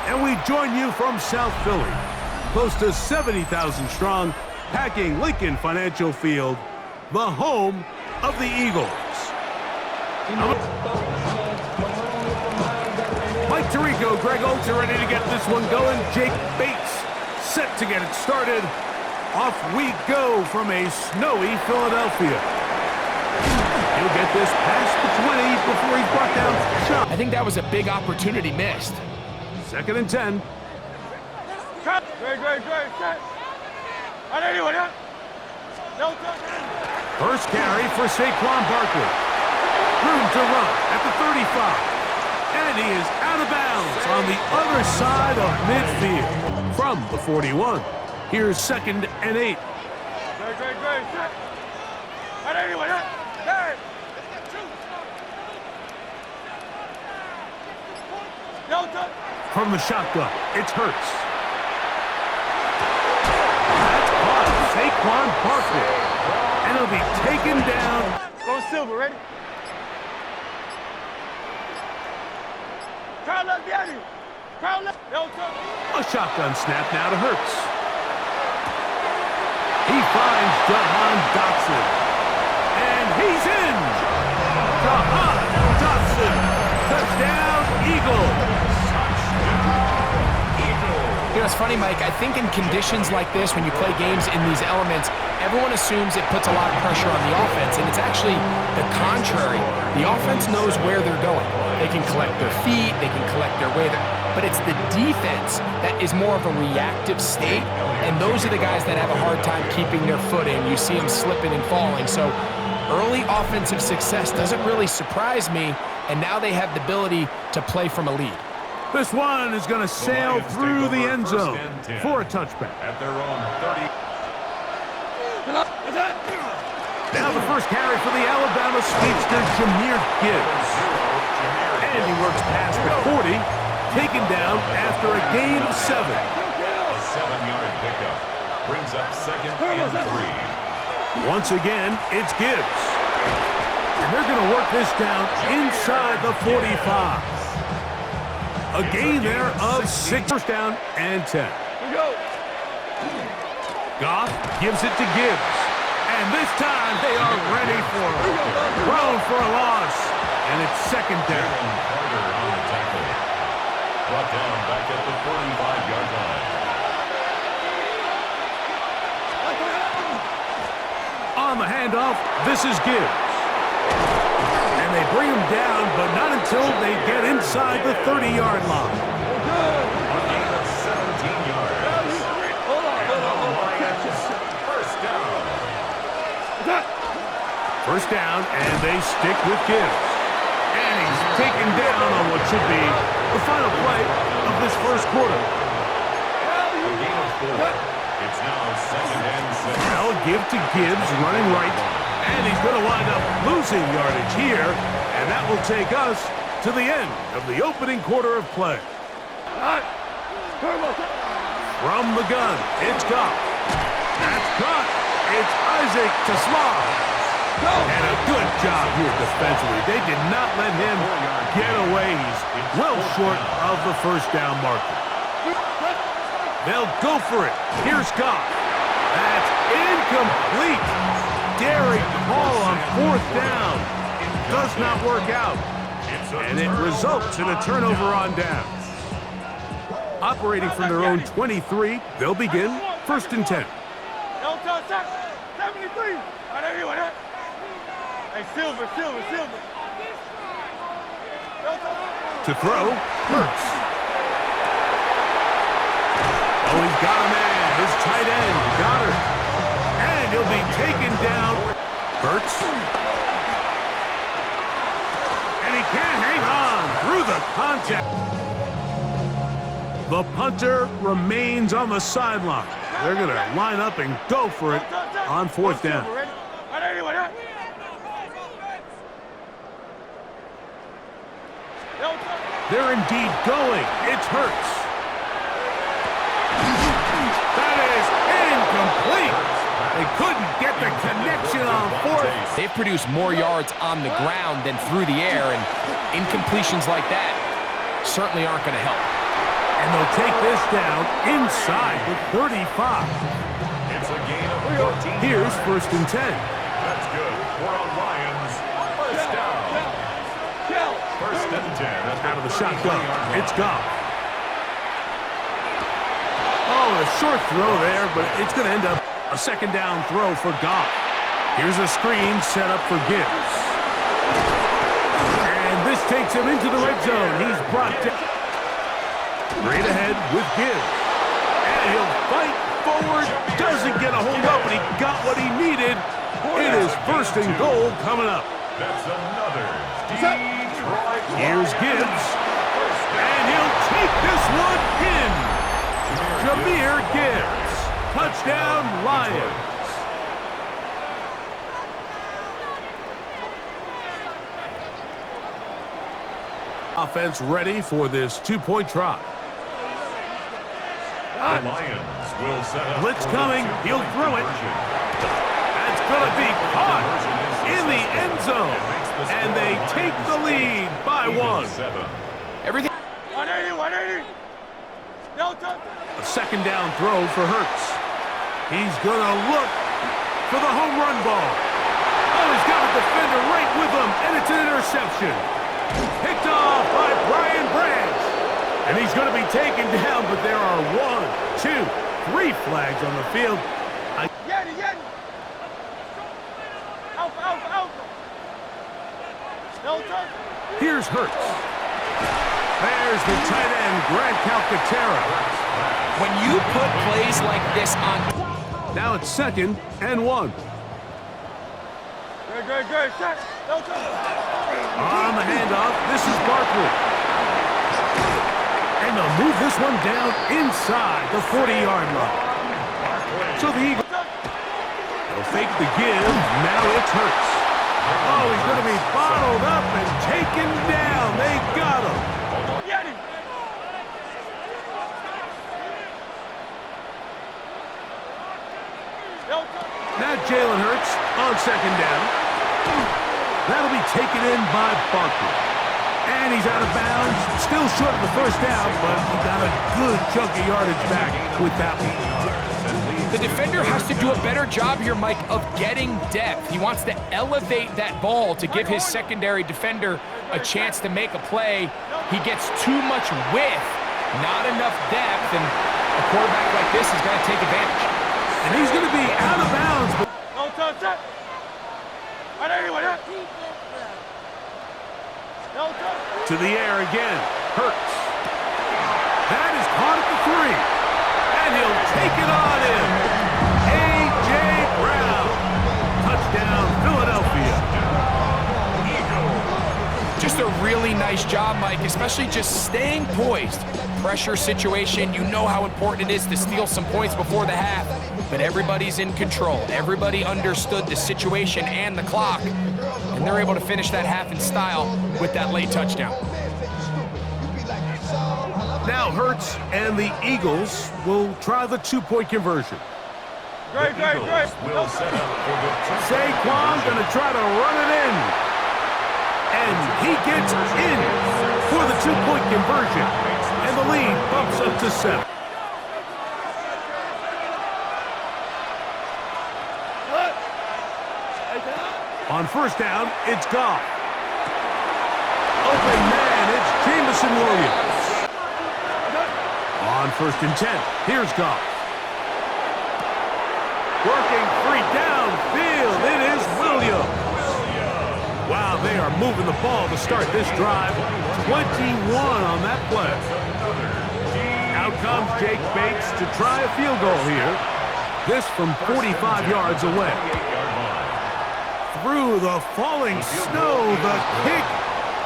And we join you from South Philly, close to 70,000 strong, packing Lincoln Financial Field, the home of the Eagles. Mike Tirico, Greg Oates are ready to get this one going. Jake Bates set to get it started. Off we go from a snowy Philadelphia. He'll get this past the 20 before he's brought down shot. I think that was a big opportunity missed. 2nd and 10. First carry for Saquon Barkley. Room to run at the 35. And he is out of bounds on the other side of midfield. From the 41. Here's 2nd and 8. From the shotgun, it's Hurts. That's caught Saquon Barkley. And he'll be taken down. Go Silver, ready? Crowd left behind you. Crowd left. A shotgun snap now to Hurts. He finds Jahan Dotson. And he's in. Jahan Dotson. Touchdown, Eagles. You know, it's funny, Mike. I think in conditions like this, when you play games in these elements, everyone assumes it puts a lot of pressure on the offense, and it's actually the contrary. The offense knows where they're going. They can collect their feet, they can collect their way, but it's the defense that is more of a reactive state, and those are the guys that have a hard time keeping their footing. You see them slipping and falling, so early offensive success doesn't really surprise me, and now they have the ability to play from a lead. This one is going to sail through the end zone for a touchback. At their own 30. Now the first carry for the Alabama speedster, Jahmyr Gibbs. And he works past the 40, taken down after a gain of 7. A 7-yard pickup brings up 2nd and 3. Once again, it's Gibbs. And they're going to work this down inside the 45. A gain there of 6. First down and 10. Goff gives it to Gibbs. And this time they are ready for him. Thrown for a loss. And it's 2nd down. Carter on the tackle. Brought down back at the 45-yard line. On the handoff, this is Gibbs. And they bring him down, but not until they get inside the 30-yard line. A gain of 17 yards. First down, and they stick with Gibbs. And he's taken down on what should be the final play of this first quarter. A gain of 4. It's now 2nd and 6. They'll give to Gibbs running right. And he's going to wind up losing yardage here. And that will take us to the end of the opening quarter of play. From the gun, it's Goff. That's caught. It's Isaac to Slav. And a good job here defensively. They did not let him get away. He's well short of the first down marker. They'll go for it. Here's Goff. That's incomplete. Daring call on 4th down. Does not work out. And it results in a turnover on down. Operating from their own 23, they'll begin 1st and 10. 73. Hey, Silver. To throw, Hurts. Oh, he's got a man. His tight end, Goddard. And he'll be taken down. Hurts. And he can't hang on through the contact. The punter remains on the sideline. They're going to line up and go for it on 4th down. They're indeed going. It's Hurts. That is incomplete. They couldn't get the connection on 4th. They've produced more yards on the ground than through the air, and incompletions like that certainly aren't going to help. And they'll take this down inside the 35. It's a gain of 14. Here's 1st and 10. That's good. We're on Lions. First down. First and 10. Out of the shotgun. It's Goff. Oh, a short throw there, but it's going to end up a 2nd down throw for Goff. Here's a screen set up for Gibbs. And this takes him into the red zone. He's brought down. Straight ahead with Gibbs. And he'll fight forward. Doesn't get a hold up, but he got what he needed. It is 1st and goal coming up. That's another Detroit. Here's Gibbs. And he'll take this one in. Jahmyr Gibbs. Touchdown, Lions. Offense ready for this 2-point try. The Lions will set up. Blitz coming. He'll throw it. That's going to be caught in the end zone. And they take the lead by 1. Everything. 180, 180. No touch. A 2nd down throw for Hurts. He's going to look for the home run ball. Oh, he's got a defender right with him, and it's an interception. Picked off by Brian Branch. And he's going to be taken down, but there are 1, 2, 3 flags on the field. Yeti, Yeti. Alpha, Alpha, Alpha. No touch. Here's Hurts. There's the tight end, Grant Calcaterra. When you put plays like this on... Now it's 2nd and 1. Good. Shot. No touch. On the handoff, this is Barkley. And they'll move this one down inside the 40-yard line. So the Eagles, they'll fake the give. Now it's Hurts. Oh, he's going to be bottled up and taken down. They got him. Yeti. No touch. Now Jalen Hurts on 2nd down. That'll be taken in by Barkley. And he's out of bounds. Still short of the 1st down, but he got a good chunk of yardage back with that one. The defender has to do a better job here, Mike, of getting depth. He wants to elevate that ball to give his secondary defender a chance to make a play. He gets too much width, not enough depth, and a quarterback like this is going to take advantage. And he's going to be out of bounds. But No touch. 180, 180. No touch. to the air again. Hurts. That is caught at the 3. And he'll take it on in. A.J. Brown. Touchdown, Philadelphia. Just a really nice job, Mike, especially just staying poised. Pressure situation, you know how important it is to steal some points before the half, but everybody's in control. Everybody understood the situation and the clock, and they're able to finish that half in style with that late touchdown. Now Hurts and the Eagles will try the 2-point conversion. Great. Will set up for the Saquon going to try to run it in. And he gets in for the 2-point conversion. And the lead bumps up to 7. On 1st down, it's Goff. Open man, it's Jameson Williams. On 1st and 10, here's Goff. Working free downfield, it is Williams. Wow, they are moving the ball to start this drive. 21 on that play. Out comes Jake Bates to try a field goal here. This from 45 yards away. Through the falling snow, the kick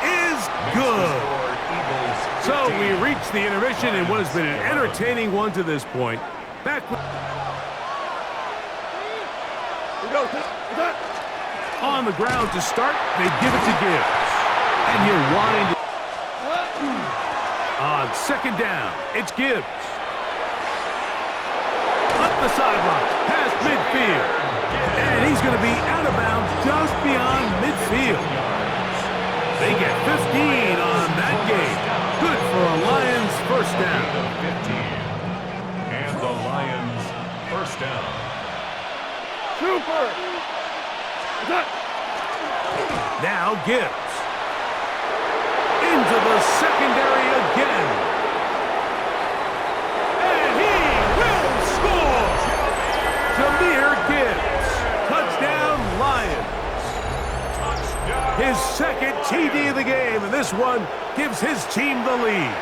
is good. So we reach the intermission in what has been an entertaining one to this point. Back on the ground to start, they give it to Gibbs. And you wind on 2nd down, it's Gibbs. Up the sideline, past midfield. And he's going to be out of bounds just beyond midfield. They get 15 on that game. Good for a Lions 1st down. down. Trooper. Now Gibbs. Into the secondary again. And he will score! Jameer Gibbs. Touchdown, Lions. His second TD of the game, and this one gives his team the lead.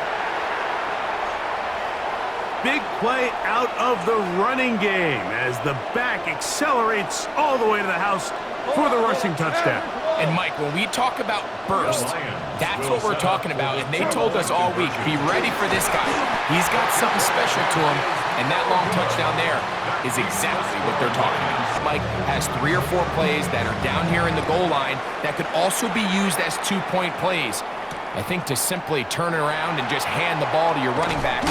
Big play out of the running game as the back accelerates all the way to the house for the rushing touchdown. And Mike, when we talk about burst, that's what we're talking about. And they told us all week, be ready for this guy. He's got something special to him, and that long touchdown there is exactly what they're talking about. Mike has 3 or 4 plays that are down here in the goal line that could also be used as 2-point plays. I think to simply turn it around and just hand the ball to your running back,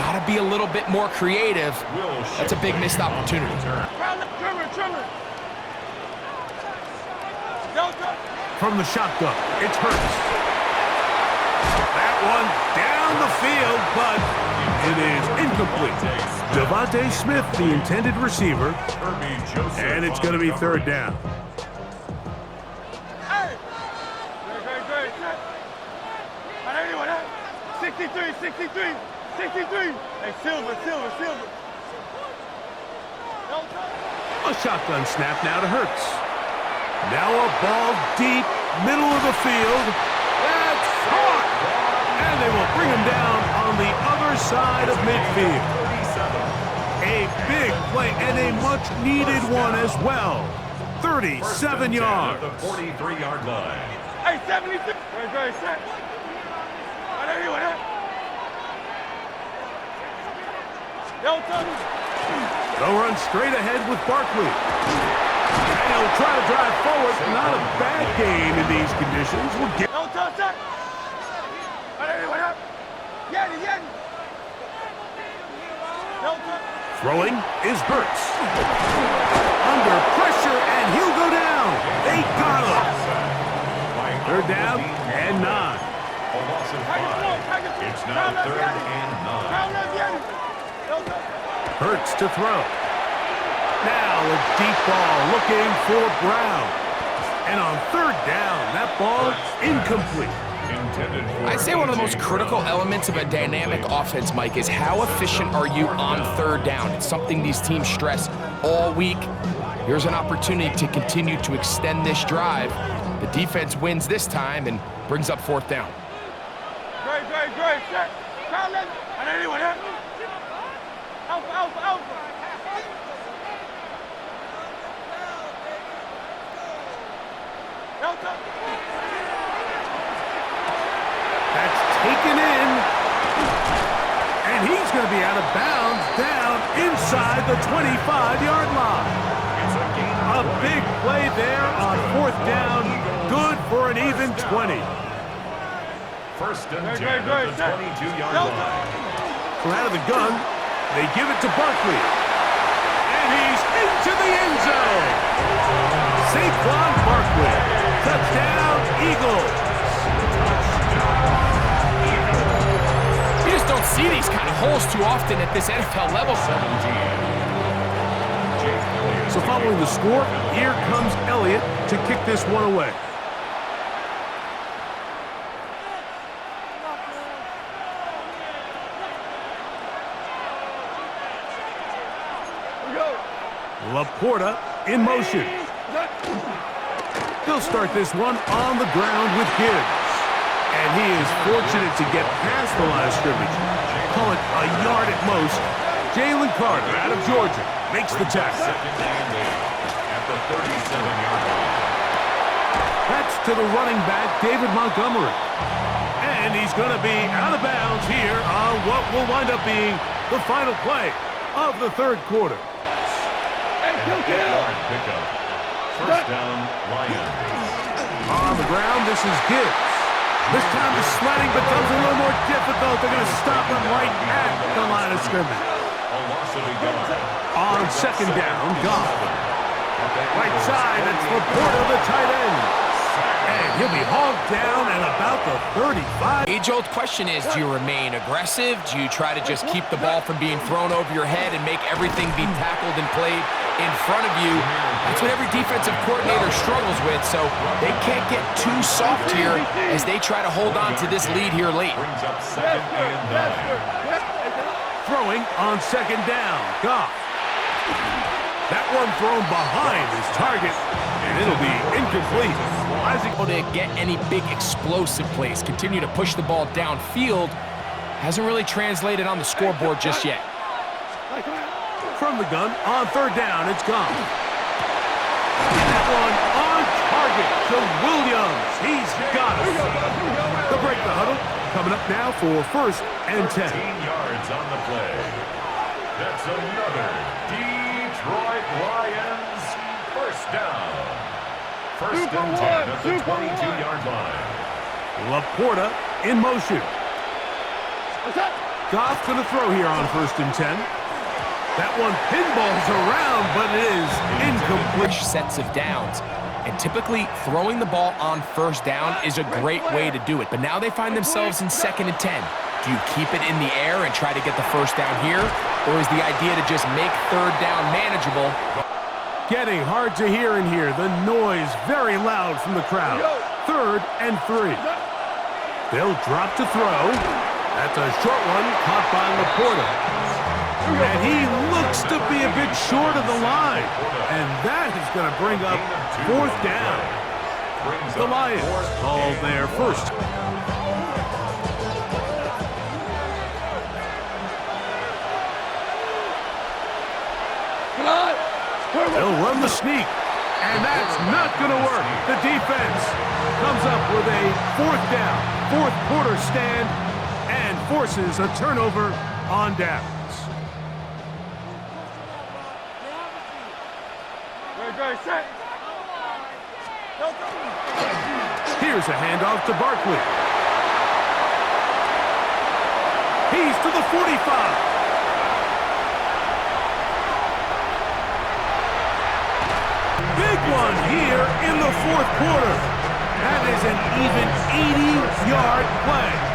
gotta be a little bit more creative. That's a big missed opportunity. From the shotgun, it's Hurts. That one down the field, but it is incomplete. Devontae Smith, the intended receiver, and it's going to be 3rd down. Hey! Great. 63. Hey, Silver. A shotgun snap now to Hurts. Now a ball deep, middle of the field. That's caught! And they will bring him down on the other side of midfield. A big play and a much-needed one as well. 37 yards. The 43-yard line. Hey, 76. Great, set. They'll run straight ahead with Barkley. And he'll try to drive forward. Not a bad game in these conditions. We'll get. Throwing is Hurts. Under pressure, and he'll go down. They got him. 3rd down and 9. A loss of 5. It's now 3rd and 9. Hurts to throw. Now a deep ball looking for Brown. And on 3rd down, that ball incomplete. I'd say one of the most critical elements of a dynamic offense, Mike, is how efficient are you on 3rd down. It's something these teams stress all week. Here's an opportunity to continue to extend this drive. The defense wins this time and brings up 4th down. Great. Set. Alpha. That's taken in. And he's going to be out of bounds down inside the 25-yard line. A big play there on 4th down. Good for an even 20. 1st and 10 at the 22-yard line. From out of the gun, they give it to Barkley. And he's into the end zone. Saquon Barkley. Touchdown, Eagles. You just don't see these kind of holes too often at this NFL level. 17. So following the score, here comes Elliott to kick this one away. Laporta in motion. They'll start this one on the ground with Gibbs. And he is fortunate to get past the line of scrimmage. Call it a yard at most. Jalen Carter out of Georgia makes the tackle. At the 37-yard line. That's to the running back, David Montgomery. And he's going to be out of bounds here on what will wind up being the final play of the 3rd quarter. Yard pickup. 1st down, Lions. On the ground, this is Gibbs. This time the sledding becomes a little more difficult. They're going to stop him right at the line of scrimmage. A loss of a yard. On 2nd down, Goff. Right side, it's Laporta, the tight end. And he'll be hauled down at about the 35. Age-old question is, do you remain aggressive? Do you try to just keep the ball from being thrown over your head and make everything be tackled and played in front of you? That's what every defensive coordinator struggles with, so they can't get too soft here as they try to hold on to this lead here late. Brings up 2nd and 9. Throwing on 2nd down. Goff. That one thrown behind his target, and it'll be incomplete. Isaac To get any big explosive plays, continue to push the ball downfield, hasn't really translated on the scoreboard just yet. from the gun on 3rd down. It's gone. That one on target to Williams. He's got it. The break the huddle coming up now for 1st and 10. 15 yards on the play. That's another Detroit Lions 1st down. 1st and 10 at the 22-yard line. Laporta in motion. Goff going to throw here on 1st and 10. That one pinballs around, but it is incomplete. Sets of downs. And typically, throwing the ball on 1st down is a great way to do it. But now they find themselves in 2nd and 10. Do you keep it in the air and try to get the 1st down here? Or is the idea to just make 3rd down manageable? Getting hard to hear in here. The noise very loud from the crowd. 3rd and 3. They'll drop to throw. That's a short one caught by Laporta. And he looks to be a bit short of the line. And that is going to bring up 4th down. The Lions call their first. They'll run the sneak. And that's not going to work. The defense comes up with a 4th down, 4th quarter stand, and forces a turnover on downs. Here's a handoff to Barkley. He's to the 45. Big one here in the 4th quarter. That is an even 80-yard play.